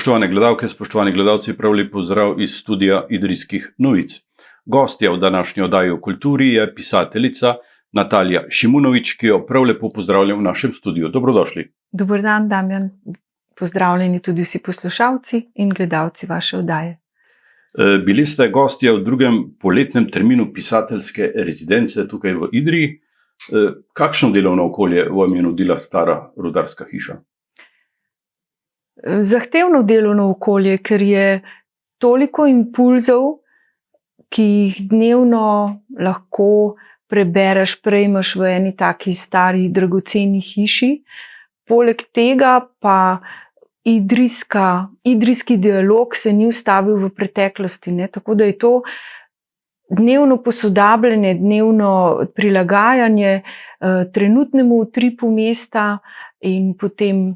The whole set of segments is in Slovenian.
Spoštovane gledalke, spoštovani gledalci, prav lep pozdrav iz studia Idrijskih novic. Gostja v današnji oddaji o kulturi je pisateljica Natalija Šimunović, ki jo prav lepo pozdravljam v našem studiu. Dobrodošli. Dober dan, Damjan. Pozdravljeni tudi vsi poslušalci in gledalci vaše oddaje. Bili ste gostja v drugem poletnem terminu pisateljske rezidence tukaj v Idriji. Kakšno delovno okolje vam je nudila stara rudarska hiša? Zahtevno delovno okolje, ker je toliko impulzov, ki jih dnevno lahko prebereš, prejmeš v eni taki stari, dragoceni hiši. Poleg tega pa idrijski dialog se ni ustavil v preteklosti, ne? Tako da je to dnevno posodabljanje, dnevno prilagajanje trenutnemu utripu mesta in potem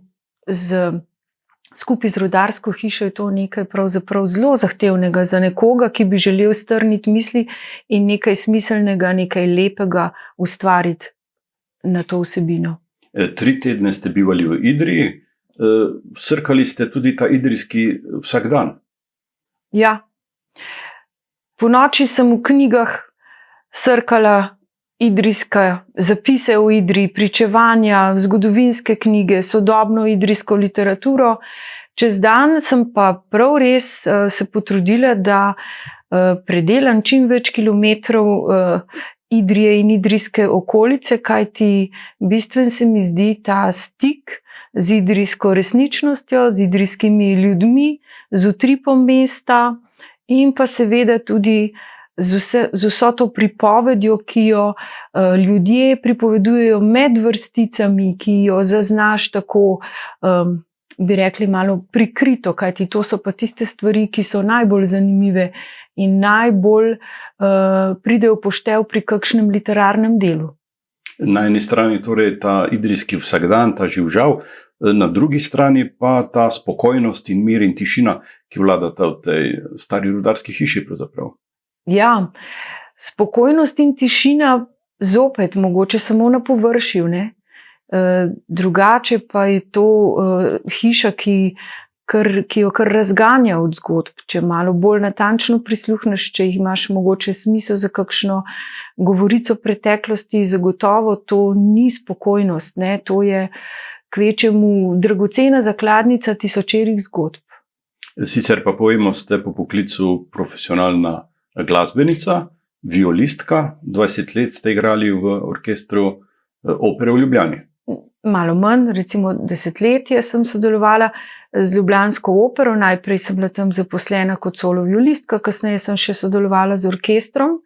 skupaj z rudarsko hišo je to nekaj pravzaprav zelo zahtevnega za nekoga, ki bi želel strniti misli in nekaj smiselnega, nekaj lepega ustvariti na to vsebino. 3 tedne ste bivali v Idriji, srkali ste tudi ta idrijski vsakdan. Ja. Ponoči sem v knjigah srkala idrijske zapise o Idriji, pričevanja, zgodovinske knjige, sodobno idrijsko literaturo. Čez dan sem pa prav res se potrudila, da predelam čim več kilometrov Idrije in idrijske okolice, kajti bistven se mi zdi ta stik z idrijsko resničnostjo, z idrijskimi ljudmi, z utripom mesta in pa seveda tudi z vso to pripovedjo, ki jo ljudje pripovedujejo med vrsticami, ki jo zaznaš tako, bi rekli, malo prikrito, kajti to so pa tiste stvari, ki so najbolj zanimive in najbolj pridejo v poštev pri kakšnem literarnem delu. Na eni strani torej ta idrijski vsakdan, ta živžav, na drugi strani pa ta spokojnost in mir in tišina, ki vladata v tej stari rudarski hiši pravzaprav. Ja, spokojnost in tišina zopet, mogoče samo na površju, ne? Drugače pa je to hiša, ki jo kar razganja od zgodb. Če malo bolj natančno prisluhneš, če jih imaš mogoče smisel za kakšno govorico preteklosti, zagotovo to ni spokojnost, ne? To je kvečjemu dragocena zakladnica tisočerih zgodb. Sicer pa povemo, ste po poklicu profesionalna glasbenica, violistka, 20 let ste igrali v orkestru Opere v Ljubljani. Malo manj, recimo 10 let sem sodelovala z ljubljansko opero. Najprej sem bila tam zaposlena kot solo violistka, kasneje sem še sodelovala z orkestrom.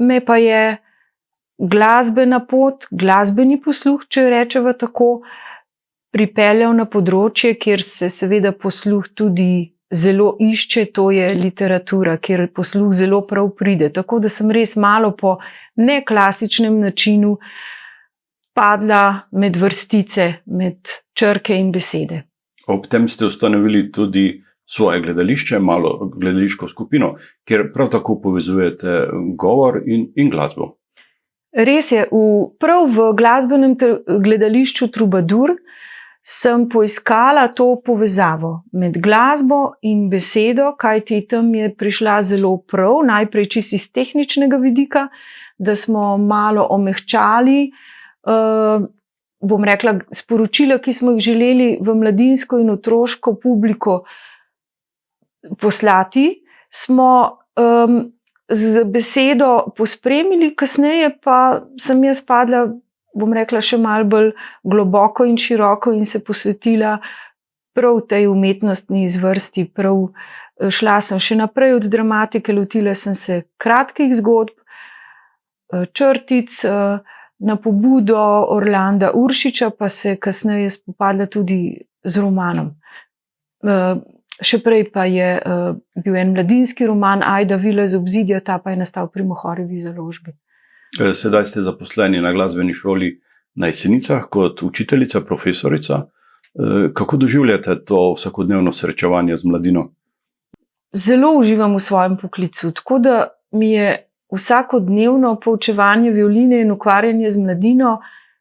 Me pa je glasbena pot, glasbeni posluh, če rečeva tako, pripeljal na področje, kjer se seveda posluh tudi zelo išče, to je literatura, kjer posluh zelo prav pride. Tako da sem res malo po neklasičnem načinu padla med vrstice, med črke in besede. Ob tem ste ustanovili tudi svoje gledališče, malo gledališko skupino, kjer prav tako povezujete govor in glasbo. Res je, prav v glasbenem gledališču Trubadur sem poiskala to povezavo med glasbo in besedo, kajti tam je prišla zelo prav, najprej čisto iz tehničnega vidika, da smo malo omehčali, bom rekla, sporočila, ki smo jih želeli v mladinsko in otroško publiko poslati, smo z besedo pospremili, kasneje pa sem jaz padla, bom rekla, še malo bolj globoko in široko in se posvetila prav tej umetnostni izvrsti. Šla sem še naprej od dramatike, lotila sem se kratkih zgodb, črtic, na pobudo Orlanda Uršiča pa se kasneje spopadla tudi z romanom. Še prej pa je bil en mladinski roman Ajda Vila z obzidja, ta pa je nastal pri Mohorjevi založbi. Sedaj ste zaposleni na glasbeni šoli na Jesenicah kot učiteljica, profesorica. Kako doživljate to vsakodnevno srečevanje z mladino? Zelo uživam v svojem poklicu, tako da mi je vsakodnevno poučevanje violine in ukvarjanje z mladino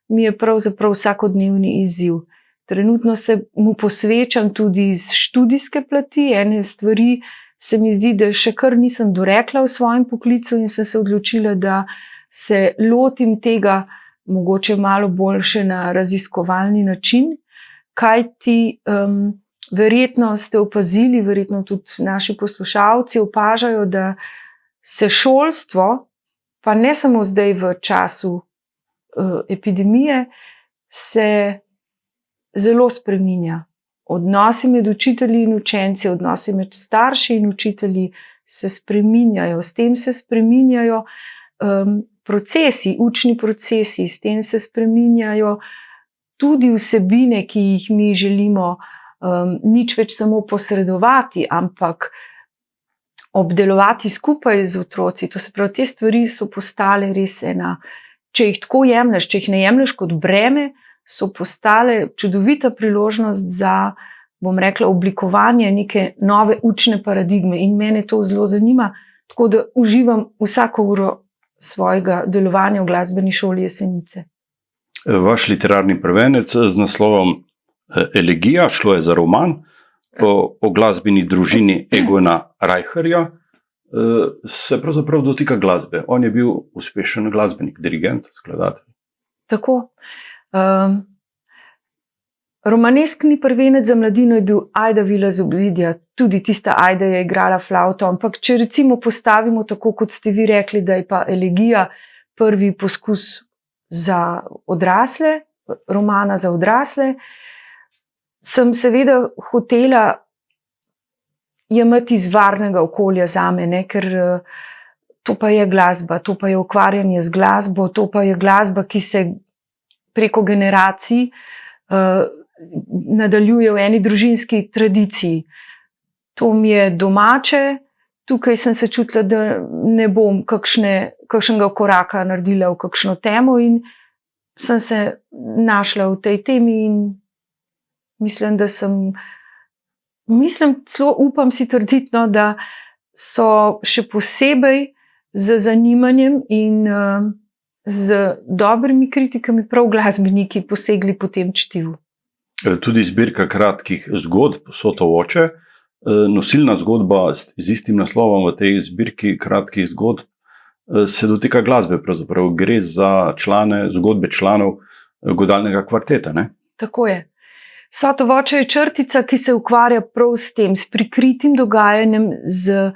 mi je pravzaprav vsakodnevni izziv. Trenutno se mu posvečam tudi iz študijske plati. Ene stvari se mi zdi, da še kar nisem dorekla v svojem poklicu in sem se odločila, da se lotim tega mogoče malo bolj še na raziskovalni način, kajti verjetno ste opazili, verjetno tudi naši poslušalci opažajo, da se šolstvo, pa ne samo zdaj v času epidemije, se zelo spreminja. Odnosi med učitelji in učenci, odnosi med starši in učitelji se spreminjajo. S tem se spreminjajo procesi, učni procesi, s tem se spreminjajo tudi vsebine, ki jih mi želimo nič več samo posredovati, ampak obdelovati skupaj z otroci. To se pravi, te stvari so postale res ena, če jih tako jemlješ, če jih ne jemlješ kot breme, so postale čudovita priložnost za, bom rekla, oblikovanje neke nove učne paradigme in mene to zelo zanima, tako da uživam vsako uro svojega delovanja v glasbeni šoli Jesenice. Vaš literarni prvenec z naslovom Elegija, šlo je za roman o glasbeni družini Egona Reicherja, se pravzaprav dotika glasbe. On je bil uspešen glasbenik, dirigent, skladatelj. Tako. Romaneskni prvenec za mladino je bil Ajda Vila z Obzidja, tudi tista Ajda je igrala flavto, ampak če recimo postavimo tako, kot ste vi rekli, da je pa Elegija prvi poskus za odrasle, romana za odrasle, sem seveda hotela jemati iz varnega okolja zame, ne, ker to pa je glasba, to pa je ukvarjanje z glasbo, to pa je glasba, ki se preko generacij nadaljuje v eni družinski tradiciji. To mi je domače, tukaj sem se čutila, da ne bom kakšnega koraka naredila v kakšno temo in sem se našla v tej temi in mislim, celo upam si trditi, no, da so še posebej z zanimanjem in z dobrimi kritikami prav glasbeniki posegli po tem čtivu. Tudi zbirka kratkih zgodb Sotovoče, nosilna zgodba z istim naslovom v tej zbirki kratkih zgodb se dotika glasbe, pravzaprav gre za zgodbe članov godalnega kvarteta, ne? Tako je. Sotovoče je črtica, ki se ukvarja prav s tem, s prikritim dogajanjem, z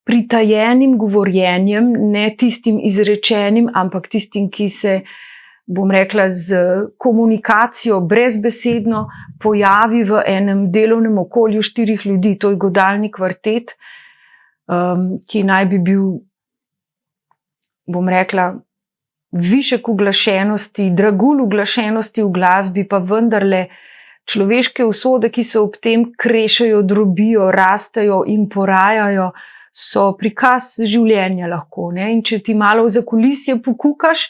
pritajenim govorjenjem, ne tistim izrečenim, ampak tistim, ki se, bom rekla, z komunikacijo brezbesedno pojavi v enem delovnem okolju 4 ljudi. To je godalni kvartet, ki naj bi bil, bom rekla, višek uglašenosti, dragulj uglašenosti v glasbi, pa vendarle človeške usode, ki se ob tem krešajo, drobijo, rastejo in porajajo, so prikaz življenja lahko, ne? In če ti malo v zakulisje pokukaš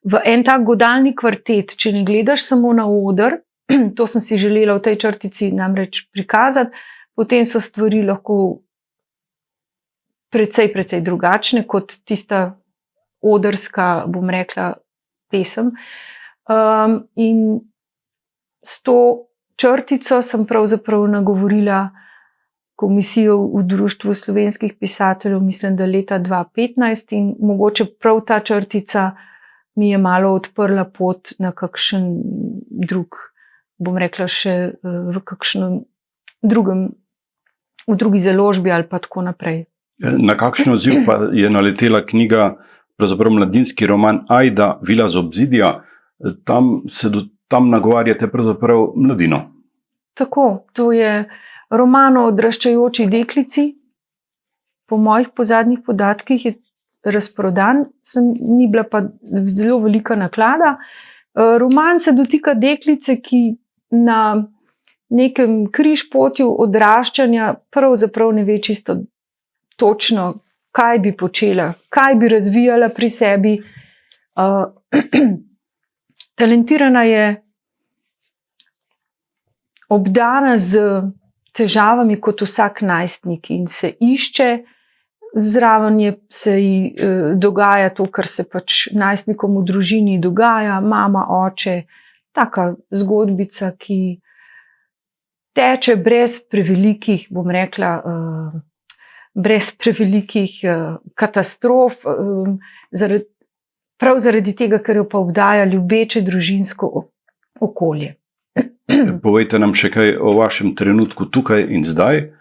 v en tak godalni kvartet, če ne gledaš samo na oder, to sem si želela v tej črtici namreč prikazati, potem so stvari lahko precej drugačne kot tista odrska, bom rekla, pesem. In s to črtico sem pravzaprav nagovorila komisijo v Društvu slovenskih pisateljev, mislim, da leta 2015, in mogoče prav ta črtica mi je malo odprla pot na kakšen drug, bom rekla, še v kakšnem v drugi založbi ali pa tako naprej. Na kakšen odziv pa je naletela knjiga, pravzaprav mladinski roman Ajda Vila z Obzidja? Tam nagovarjate pravzaprav mladino. Tako, to je roman o odraščajoči deklici. Po mojih zadnjih podatkih je razprodan, ni bila pa zelo velika naklada. Roman se dotika deklice, ki na nekem križpotju odraščanja pravzaprav ne ve čisto točno, kaj bi počela, kaj bi razvijala pri sebi. Talentirana je, obdana z težavami kot vsak najstnik in se išče, zraven se ji dogaja to, kar se pač najstnikom v družini dogaja, mama, oče, taka zgodbica, ki teče brez prevelikih, bom rekla, brez prevelikih katastrof, prav zaradi tega, ker jo pa obdaja ljubeče družinsko okolje. Povejte nam še kaj o vašem trenutku tukaj in zdaj.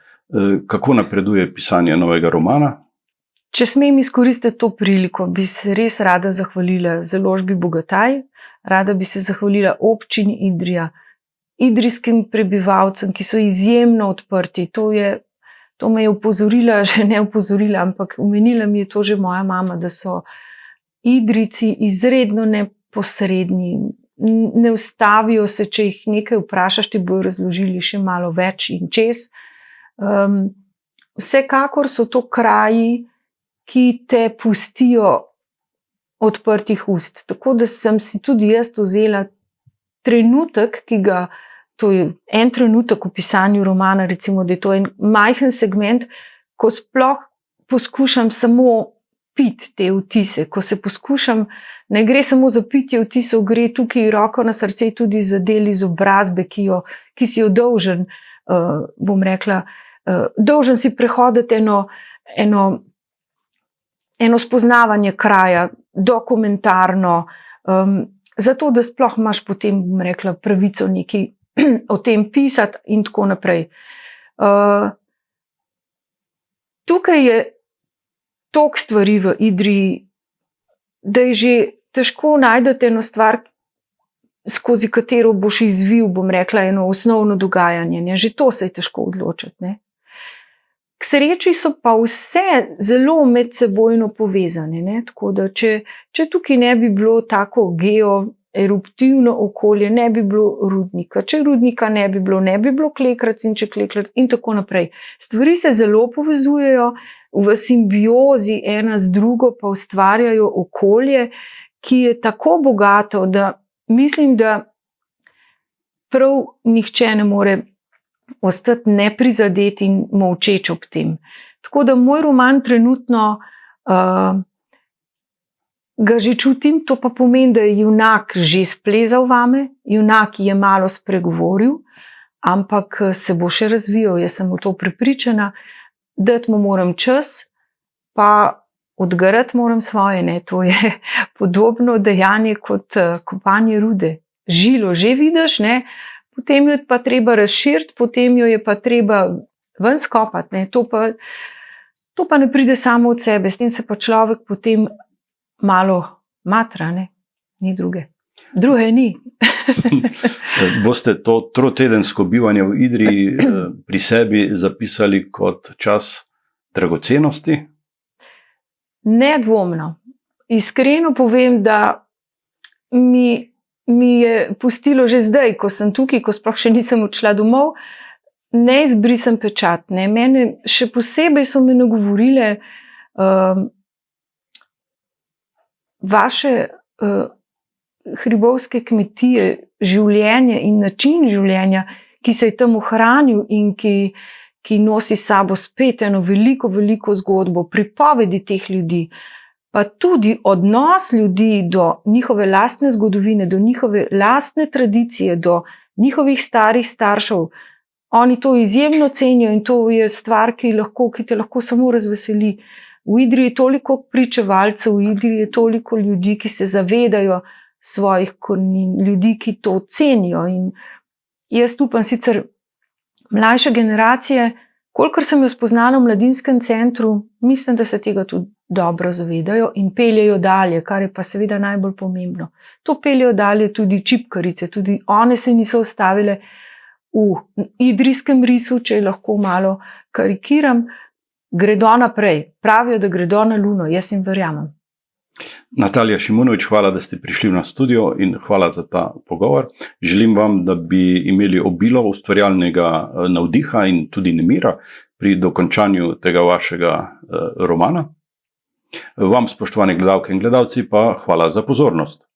Kako napreduje pisanje novega romana? Če smem izkoristiti to priliko, bi se res rada zahvalila založbi Bogataj, rada bi se zahvalila občini Idrija, idrijskim prebivalcem, ki so izjemno odprti. To me je opozorila, že ne opozorila, ampak omenila mi je to že moja mama, da so Idrijci izredno neposredni, ne ustavijo se, če jih nekaj vprašaš, ti bojo razložili še malo več in čez. Vsekakor so to kraji, ki te pustijo odprtih ust. Tako da sem si tudi jaz vzela trenutek, to je en trenutek v pisanju romana, recimo, da je to en majhen segment, ko sploh poskušam samo piti te vtise, ko se poskušam, ne gre samo za pitje vtisov, gre tukaj roko na srce tudi za del izobrazbe, ki si jo dolžen, bom rekla, dolžen si prehoditi eno spoznavanje kraja, dokumentarno, zato da sploh imaš potem, bom rekla, pravico nekaj o tem pisati in tako naprej. Tukaj je toliko stvari v Idriji, da je že težko najti eno stvar, skozi katero boš izvil, bom rekla, eno osnovno dogajanje. Ne? Že to se je težko odločiti. Ne? K sreči so pa vse zelo medsebojno povezane. Ne? Tako da, če tukaj ne bi bilo tako geoeruptivno okolje, ne bi bilo rudnika. Če rudnika ne bi bilo Klekrc in če Klekrc in tako naprej. Stvari se zelo povezujejo, v simbiozi ena z drugo pa ustvarjajo okolje, ki je tako bogato, da mislim, da prav nihče ne more ostati neprizadet in molčeč ob tem. Tako da moj roman trenutno ga že čutim, to pa pomeni, da je junak že splezal vame, junak je malo spregovoril, ampak se bo še razvijal, jaz sem v to prepričana, dati mu moram čas, pa odgarati moram svoje, ne, to je podobno dejanje kot kopanje rude. Žilo že vidiš, ne, potem jo pa treba razširiti, potem jo je pa treba ven skopati, ne, to pa ne pride samo od sebe, s tem se pa človek potem malo matra, ne, ni druge. Druge ni. Boste to trotedensko bivanje v Idriji pri sebi zapisali kot čas dragocenosti? Nedvomno. Iskreno povem, da mi je pustilo že zdaj, ko sem tukaj, ko sploh še nisem odšla domov, neizbrisen pečat. Ne. Mene še posebej so me nagovorile vaše hribovske kmetije, življenje in način življenja, ki se je tam ohranil in ki nosi s sabo spet eno veliko, veliko zgodbo, pripovedi teh ljudi, pa tudi odnos ljudi do njihove lastne zgodovine, do njihove lastne tradicije, do njihovih starih staršev. Oni to izjemno cenijo in to je stvar, ki te lahko samo razveseli. V Idriji je toliko pričevalcev, v Idriji je toliko ljudi, ki se zavedajo svojih korenin, ljudi, ki to cenijo. In jaz upam sicer mlajše generacije, kolikor sem jo spoznala v mladinskem centru, mislim, da se tega tudi dobro zavedajo in peljejo dalje, kar je pa seveda najbolj pomembno. To peljejo dalje tudi čipkarice, tudi one se niso ustavile v idrijskem risu, če lahko malo karikiram, gredo naprej. Pravijo, da gredo na Luno, jaz jim verjamem. Natalija Šimunović, hvala, da ste prišli v naš studio in hvala za ta pogovor. Želim vam, da bi imeli obilo ustvarjalnega navdiha in tudi nemira pri dokončanju tega vašega romana. Vam, spoštovane gledalke in gledalci, pa hvala za pozornost.